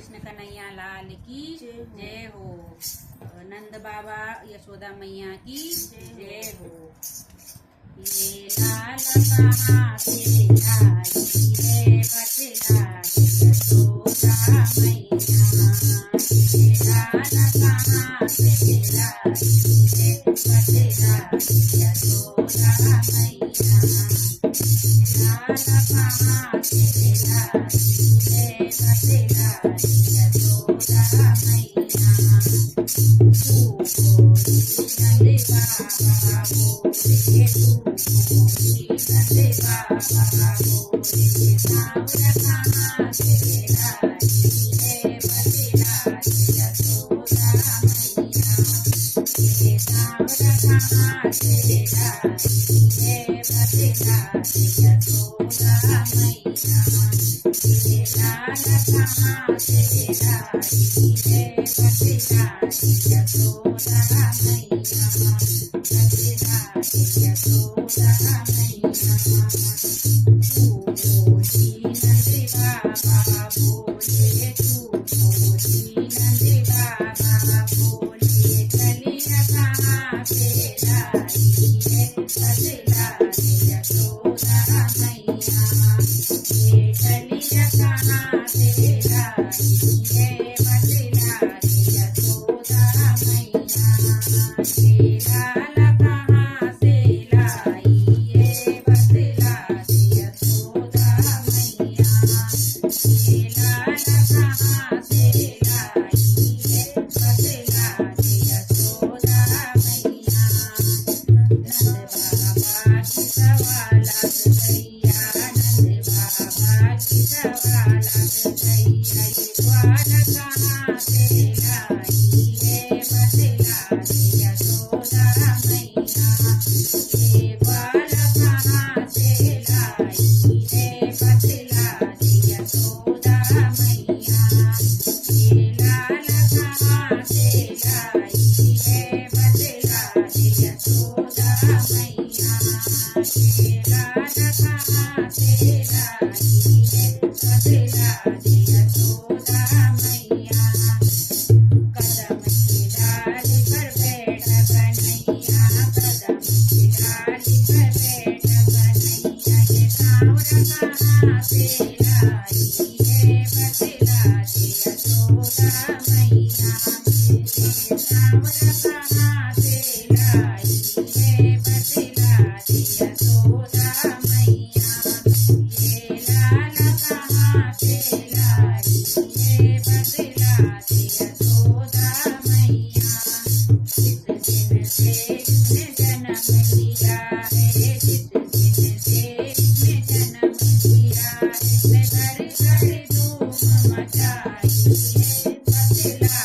कृष्ण कन्हैया लाल की जय हो। नंद बाबा यशोदा मैया की जय हो। ये लाल कहाँ से आई है बतला यशोदा मैया। ये लाल कहाँ से आई है बतला यशोदा मैया। लाल कहाँ से आई है बतला यशोदा मैया। नंद बाबा बोले नंद बाबा बोले सावर कहाँ से लाई है बतला यशोदा मैया। ये सावर कहाँ से लाई है बतला यशोदा मैया। ये लाल कहाँ से लाई है बतला यशोदा मैया। बतला यशोदा मैया। बोली नंद बाबा बोले बोली नंद बाबा बोले कलिया कहाँ से लाई है बतला यशोदा मैया। ये कलिया कहाँ से लाई है बतला यशोदा मैया। ये लाल कहाँ से लाई है बतला यशोदा मैया। ये लाल कहाँ से लाई है बतला यशोदा मैया। नंद बाबा की सवालत गैया नंद बाबा की सवालत गैया। ये ग्वाल कहाँ से लाई है बतला यशोदा मैया। ये ग्वाल कहाँ से लाई है बतला यशोदा मैया। ये लाल कहाँ से लाई है बतला यशोदा मैया। ये लाल कहाँ से लाई है बतला यशोदा मैया। कदम की डाली पर बैठ कन्हैया कदम की डाली पर बैठ कन्हैया। ये सावर कहाँ से लाई है बतला यशोदा मैया। ये सावर कहाँ से लाई है बतला यशोदा मैया। ये लाल कहाँ से लाई है बतला यशोदा मैया। जिस दिन से इसने जन्म लिया है जिस दिन से इसने जन्म लिया है इसने घर घर धूम मचाई है बतला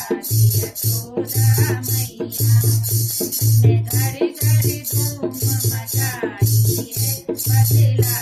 यशोदा मैया। इसने घर घर धूम मचाई है बतला